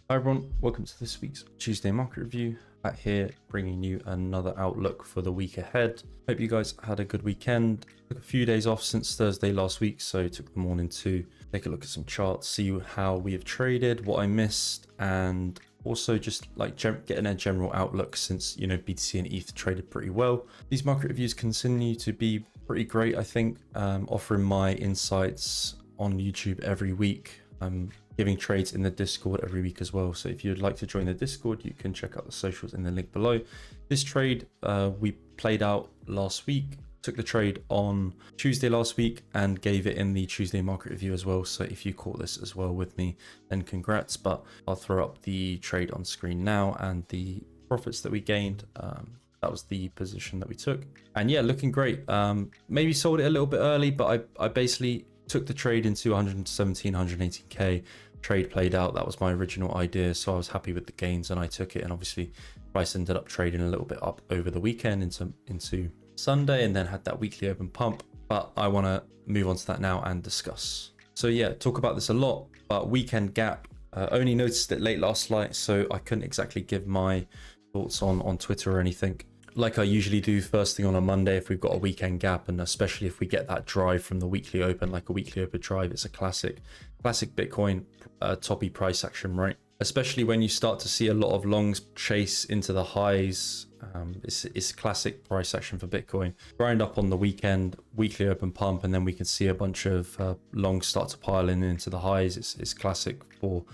Hi everyone, welcome to this week's Tuesday market review. Back here bringing you another outlook for the week ahead. Hope you guys had a good weekend. Took a few days off since Thursday last week, so took the morning to take a look at some charts, see how we have traded, what I missed, and also just like getting a general outlook since, you know, BTC and ETH traded pretty well. These market reviews continue to be pretty great, I think, offering my insights on YouTube every week. I'm giving trades in the Discord every week as well. So if you'd like to join the Discord, you can check out the socials in the link below. This trade we played out last week. Took the trade on Tuesday last week and gave it in the Tuesday market review as well. So if you caught this as well with me, then congrats. But I'll throw up the trade on screen now and the profits that we gained. That was the position that we took. And yeah, looking great. Maybe sold it a little bit early, but I basically took the trade into 117, 118k. Trade played out. That was my original idea, so I was happy with the gains and I took it. And obviously price ended up trading a little bit up over the weekend into Sunday, and then had that weekly open pump. But I want to move on to that now and discuss. So yeah, talk about this a lot, but weekend gap, only noticed it late last night, so I couldn't exactly give my thoughts on Twitter or anything like I usually do first thing on a Monday if we've got a weekend gap, and especially if we get that drive from the weekly open, like a weekly open drive. It's a classic Bitcoin toppy price action, right? Especially when you start to see a lot of longs chase into the highs. It's classic price action for Bitcoin. Grind up on the weekend, weekly open pump, and then we can see a bunch of longs start to pile in into the highs. It's classic for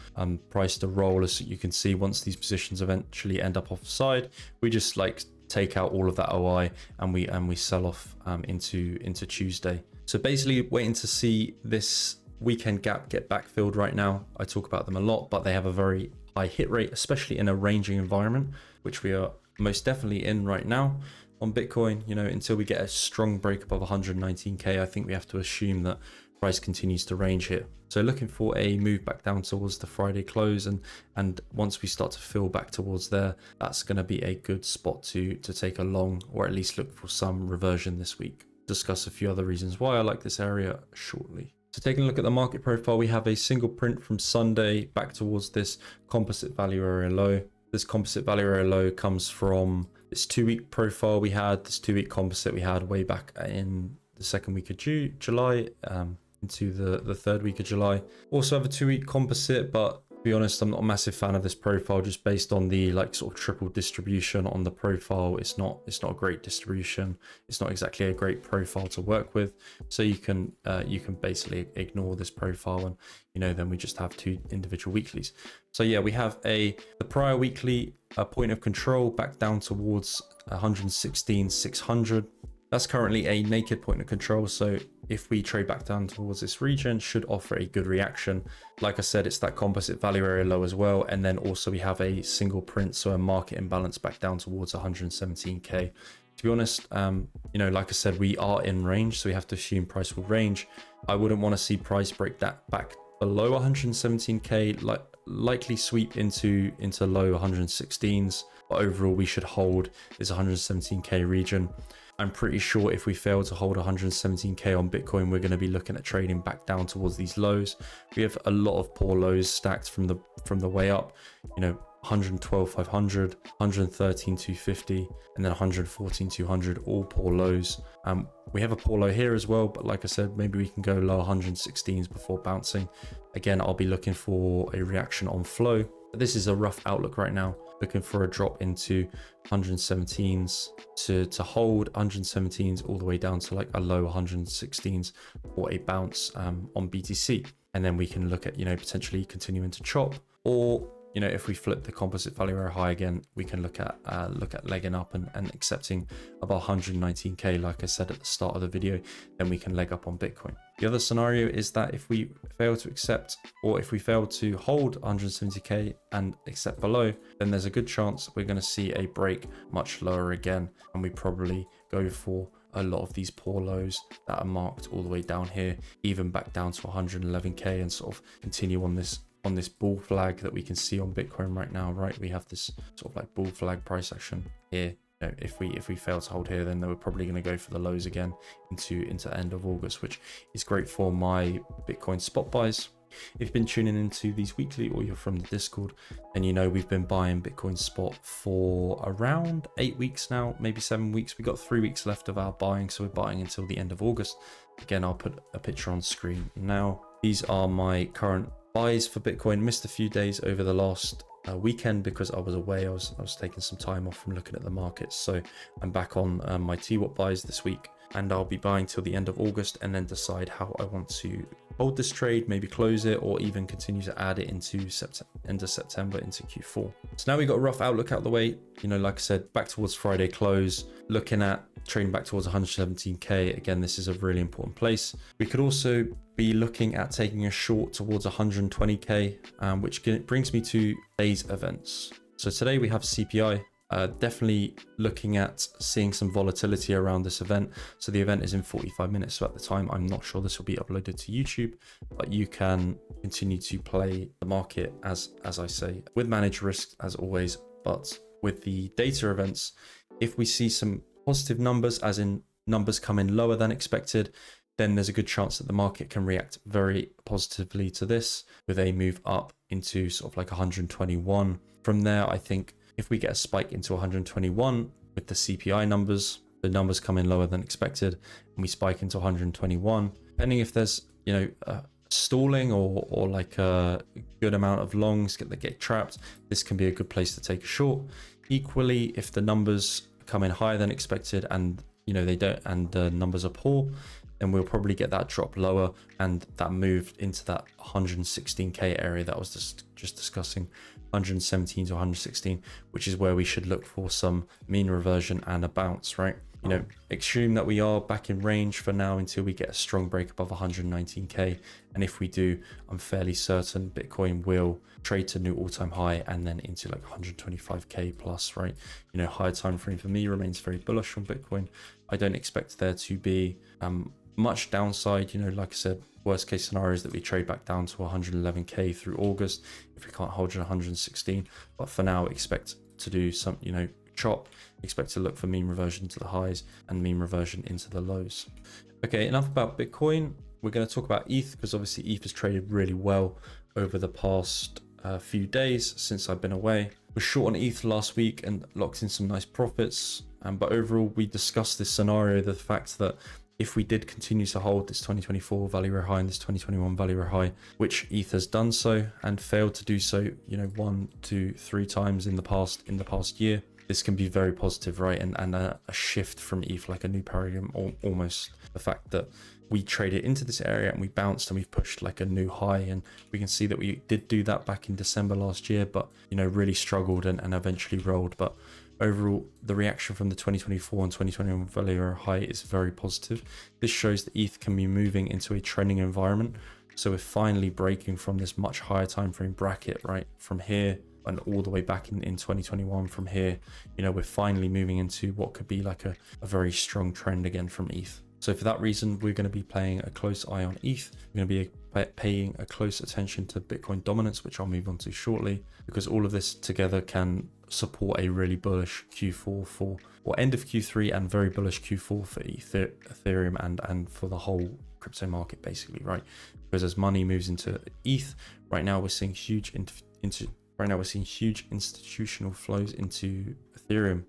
price to roll. As you can see, once these positions eventually end up offside, we just like take out all of that OI and we sell off into Tuesday. So basically waiting to see this weekend gap get backfilled right now. I talk about them a lot, but they have a very high hit rate, especially in a ranging environment, which we are most definitely in right now on Bitcoin. You know, until we get a strong break above 119k, I think we have to assume that price continues to range here. So looking for a move back down towards the Friday close, and once we start to fill back towards there, that's going to be a good spot to take a long, or at least look for some reversion this week. Discuss a few other reasons why I like this area shortly. So taking a look at the market profile, we have a single print from Sunday back towards this composite value area low. This composite value area low comes from this 2-week profile we had, this 2-week composite we had way back in the second week of July, into the third week of July. Also have a 2-week composite, but to be honest, I'm not a massive fan of this profile just based on the like sort of triple distribution on the profile. It's not a great distribution. It's not exactly a great profile to work with. So you can basically ignore this profile, and you know, then we just have 2 individual weeklies. So yeah, we have the prior weekly point of control back down towards 116,600. That's currently a naked point of control, so if we trade back down towards this region, should offer a good reaction. Like I said, it's that composite value area low as well, and then also we have a single print, so a market imbalance back down towards 117k. To be honest, you know, like I said, we are in range, so we have to assume price will range. I wouldn't want to see price break that back below 117k, likely sweep into low 116s, but overall we should hold this 117k region. I'm pretty sure if we fail to hold 117k on Bitcoin, we're going to be looking at trading back down towards these lows. We have a lot of poor lows stacked from the way up, you know, 112,500, 113,250, and then 114,200, all poor lows. We have a poor low here as well, but like I said, maybe we can go low 116s before bouncing. Again, I'll be looking for a reaction on flow. But this is a rough outlook right now, looking for a drop into 117s to hold 117s all the way down to like a low 116s for a bounce on BTC. And then we can look at, you know, potentially continuing to chop, or, you know, if we flip the composite value area high again, we can look at legging up and accepting about 119k, like I said at the start of the video, then we can leg up on Bitcoin. The other scenario is that if we fail to accept, or if we fail to hold 170k and accept below, then there's a good chance we're going to see a break much lower again, and we probably go for a lot of these poor lows that are marked all the way down here, even back down to 111k, and sort of continue on this bull flag that we can see on Bitcoin right now, right? We have this sort of like bull flag price action here. You know, if we fail to hold here, then we're probably going to go for the lows again into end of August, which is great for my Bitcoin spot buys. If you've been tuning into these weekly or you're from the Discord, then you know we've been buying Bitcoin spot for around 8 weeks now, maybe 7 weeks. We got 3 weeks left of our buying, so we're buying until the end of August. Again, I'll put a picture on screen now. These are my current buys for Bitcoin. Missed a few days over the last weekend because I was away. I was taking some time off from looking at the markets, so I'm back on my TWAP buys this week, and I'll be buying till the end of August and then decide how I want to hold this trade, maybe close it, or even continue to add it into end of September into Q4. So now we got a rough outlook out the way. You know, like I said, back towards Friday close, looking at trading back towards 117k. Again, this is a really important place. We could also be looking at taking a short towards 120k, which brings me to today's events. So today we have CPI. Definitely looking at seeing some volatility around this event. So the event is in 45 minutes. So at the time, I'm not sure this will be uploaded to YouTube, but you can continue to play the market as I say, with managed risk as always. But with the data events, if we see some positive numbers, as in numbers come in lower than expected, then there's a good chance that the market can react very positively to this with a move up into sort of like 121. From there, I think if we get a spike into 121 with the CPI numbers, the numbers come in lower than expected, and we spike into 121, depending if there's, you know, stalling or like a good amount of longs that get trapped, this can be a good place to take a short. Equally, if the numbers come in higher than expected and, you know, they don't, and the numbers are poor, then we'll probably get that drop lower and that moved into that 116k area that I was just discussing, 117 to 116, which is where we should look for some mean reversion and a bounce, right? You know, assume that we are back in range for now until we get a strong break above 119k. And if we do, I'm fairly certain Bitcoin will trade to new all-time high and then into like 125k plus, right? You know, higher time frame for me remains very bullish on Bitcoin. I don't expect there to be much downside. You know, like I said, worst case scenario is that we trade back down to 111k through August if we can't hold at 116. But for now, expect to do some, you know, chop, expect to look for mean reversion to the highs and mean reversion into the lows. Okay, enough about Bitcoin. We're going to talk about ETH because obviously ETH has traded really well over the past few days since I've been away. We're short on ETH last week and locked in some nice profits. But overall, we discussed this scenario, the fact that if we did continue to hold this 2024 value high and this 2021 value high, which ETH has done so and failed to do so, you know, 1, 2, 3 times in the past year, this can be very positive, right? And a shift from ETH, like a new paradigm, or almost the fact that we traded into this area and we bounced and we've pushed like a new high. And we can see that we did do that back in December last year, but, you know, really struggled and eventually rolled. But overall, the reaction from the 2024 and 2021 value high is very positive. This shows that ETH can be moving into a trending environment. So we're finally breaking from this much higher time frame bracket, right? From here and all the way back in 2021. From here, you know, we're finally moving into what could be like a very strong trend again from ETH. So for that reason, we're going to be playing a close eye on ETH. We're going to be paying a close attention to Bitcoin dominance, which I'll move on to shortly, because all of this together can support a really bullish Q4 or end of Q3 and very bullish Q4 for Ethereum and for the whole crypto market, basically, right? Because as money moves into ETH, right now we're seeing huge institutional flows into Ethereum.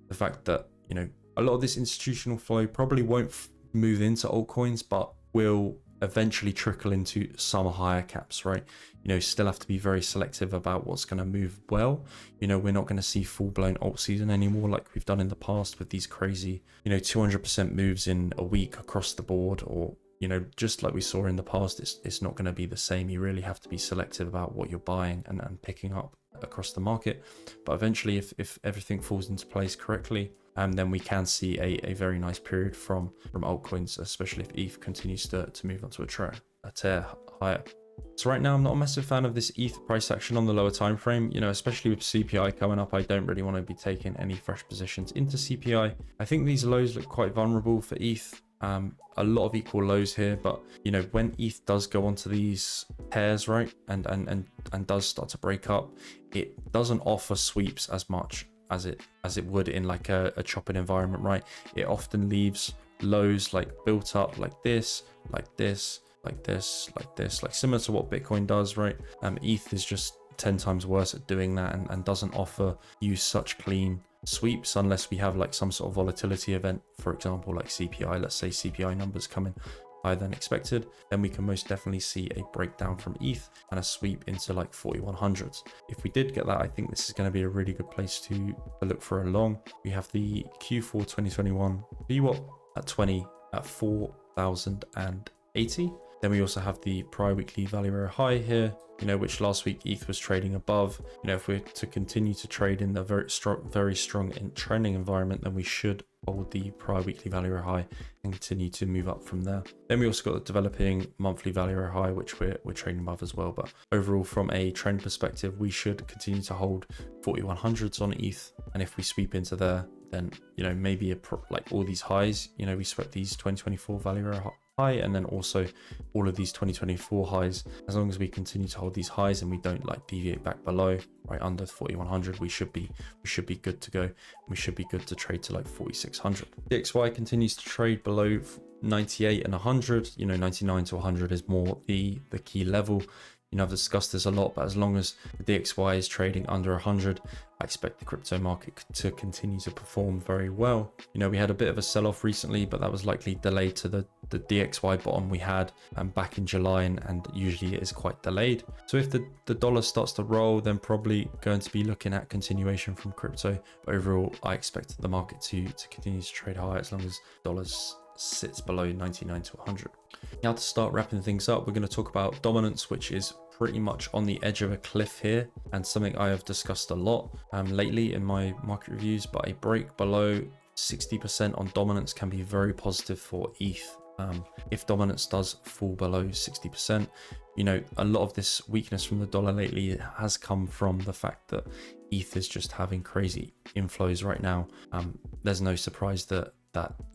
The fact that, you know, a lot of this institutional flow probably won't move into altcoins, but will eventually trickle into some higher caps, right? You know, still have to be very selective about what's going to move well. You know, we're not going to see full-blown alt season anymore like we've done in the past with these crazy, you know, 200% moves in a week across the board, or, you know, just like we saw in the past. It's not going to be the same. You really have to be selective about what you're buying and picking up across the market. But eventually, if everything falls into place correctly, then we can see a very nice period from altcoins, especially if ETH continues to move onto a tear higher. So right now, I'm not a massive fan of this ETH price action on the lower time frame, you know, especially with CPI coming up. I don't really want to be taking any fresh positions into CPI. I think these lows look quite vulnerable for ETH. A lot of equal lows here, but, you know, when ETH does go onto these pairs, right, and does start to break up, it doesn't offer sweeps as much as it would in like a chopping environment, right? It often leaves lows like built up like this, like this, like similar to what Bitcoin does, right? ETH is just 10 times worse at doing that and doesn't offer you such clean sweeps unless we have like some sort of volatility event, for example, like CPI. Let's say CPI numbers come in higher than expected, then we can most definitely see a breakdown from ETH and a sweep into like 4100s. If we did get that, I think this is going to be a really good place to look for a long. We have the Q4 2021 VWAP at 20 at 4,080. Then we also have the prior weekly value area high here, which last week ETH was trading above. If we're to continue to trade in the very strong trending environment, then we should hold the prior weekly value area high and continue to move up from there. Then we also got the developing monthly value area high, which we're trading above as well. But overall, from a trend perspective, we should continue to hold 4100s on ETH. And if we sweep into there, then maybe like all these highs, we swept these 2024 value area high, and then also all of these 2024 highs. As long as we continue to hold these highs and we don't like deviate back below, right under 4100, we should be good to go. We should be good to trade to like 4600. DXY continues to trade below 98 and 100. 99 to 100 is more the key level. I've discussed this a lot, but as long as the DXY is trading under 100, I expect the crypto market to continue to perform very well. We had a bit of a sell-off recently, but that was likely delayed to the DXY bottom we had back in July, and usually it is quite delayed. So if the dollar starts to roll, then probably going to be looking at continuation from crypto. But overall, I expect the market to continue to trade high as long as dollars sits below 99 to 100. Now to start wrapping things up, we're going to talk about dominance, which is pretty much on the edge of a cliff here, and something I have discussed a lot lately in my market reviews. But a break below 60% on dominance can be very positive for ETH. If dominance does fall below 60%, a lot of this weakness from the dollar lately has come from the fact that ETH is just having crazy inflows right now. There's no surprise that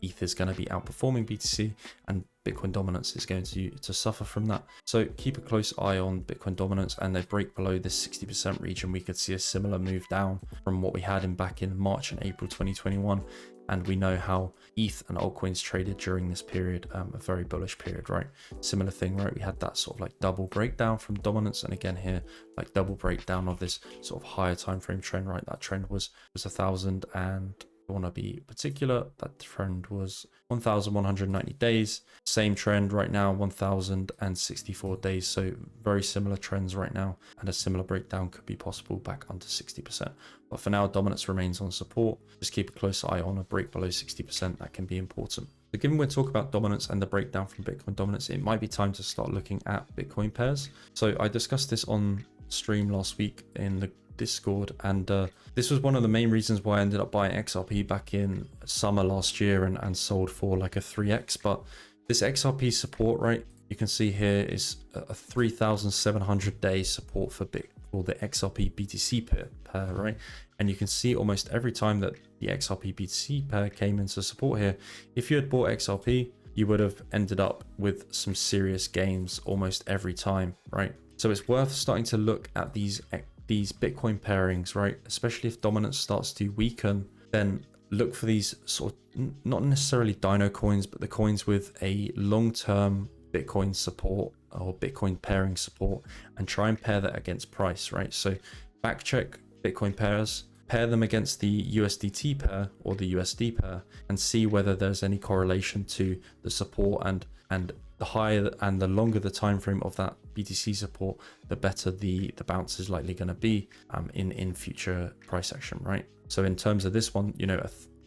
ETH is going to be outperforming BTC, and Bitcoin dominance is going to suffer from that. So keep a close eye on Bitcoin dominance, and they break below this 60% region, we could see a similar move down from what we had back in March and April 2021. And we know how ETH and altcoins traded during this period, a very bullish period, right? Similar thing, right? We had that sort of like double breakdown from dominance, and again here, like double breakdown of this sort of higher time frame trend, right? That trend was 1,000, and I want to be particular, that trend was 1,190 days. Same trend right now, 1,064 days. So very similar trends right now, and a similar breakdown could be possible back under 60%. But for now, dominance remains on support. Just keep a close eye on a break below 60%. That can be important. So given we're talking about dominance and the breakdown from Bitcoin dominance, it might be time to start looking at Bitcoin pairs. So I discussed this on stream last week in the Discord, and this was one of the main reasons why I ended up buying XRP back in summer last year and sold for like a 3x. But this XRP support, right, you can see here is a 3,700 day support for the XRP BTC pair, right? And you can see almost every time that the XRP BTC pair came into support here, if you had bought XRP, you would have ended up with some serious gains almost every time, right? So it's worth starting to look at these Bitcoin pairings, right? Especially if dominance starts to weaken, then look for these sort of not necessarily dino coins, but the coins with a long-term Bitcoin support or Bitcoin pairing support, and try and pair that against price, right? So back check Bitcoin pairs, pair them against the USDT pair or the USD pair, and see whether there's any correlation to the support, and the higher and the longer the time frame of that BTC support, the better the bounce is likely going to be in future price action, right? So in terms of this one,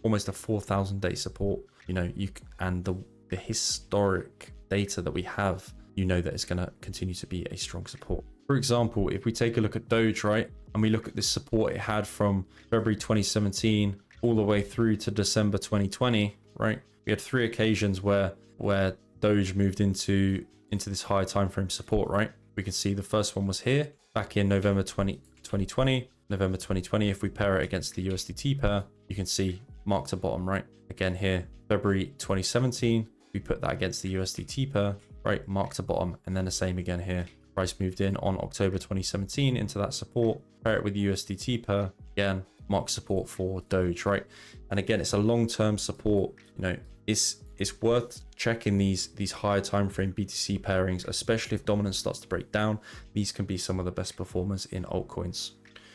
almost a 4,000 day support, and the historic data that we have, that it's going to continue to be a strong support. For example, if we take a look at Doge, right, and we look at this support it had from February 2017 all the way through to December 2020, right? We had 3 occasions where Doge moved into this higher time frame support, right? We can see the first one was here back in November 2020. November 2020, if we pair it against the USDT pair, you can see mark to bottom, right? Again here, February 2017, we put that against the USDT pair, right? Mark to bottom, and then the same again here. Price moved in on October 2017 into that support, pair it with the USDT pair, again, mark support for Doge, right? And again, it's a long-term support, it's worth checking these higher time frame BTC pairings, especially if dominance starts to break down. These can be some of the best performers in altcoins.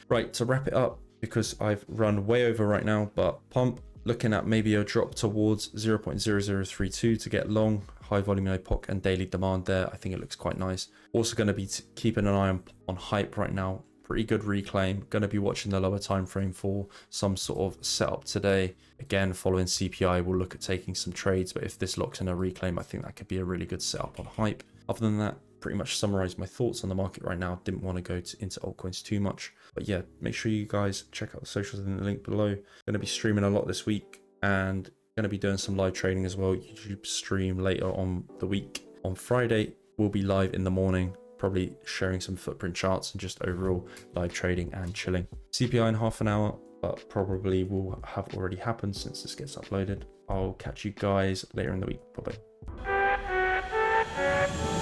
Right, to wrap it up, because I've run way over right now, but pump, looking at maybe a drop towards 0.0032 to get long, high volume epoch and daily demand there. I think it looks quite nice. Also going to be keeping an eye on hype right now. Pretty good reclaim. Going to be watching the lower time frame for some sort of setup today. Again, following CPI, we'll look at taking some trades, but if this locks in a reclaim, I think that could be a really good setup on hype. Other than that, pretty much summarized my thoughts on the market right now. Didn't want to go into altcoins too much, but yeah, make sure you guys check out the socials in the link below. Going to be streaming a lot this week and going to be doing some live trading as well. YouTube stream later on the week. On Friday, we'll be live in the morning, probably sharing some footprint charts and just overall live trading and chilling. CPI in half an hour, but probably will have already happened since this gets uploaded. I'll catch you guys later in the week. Bye bye.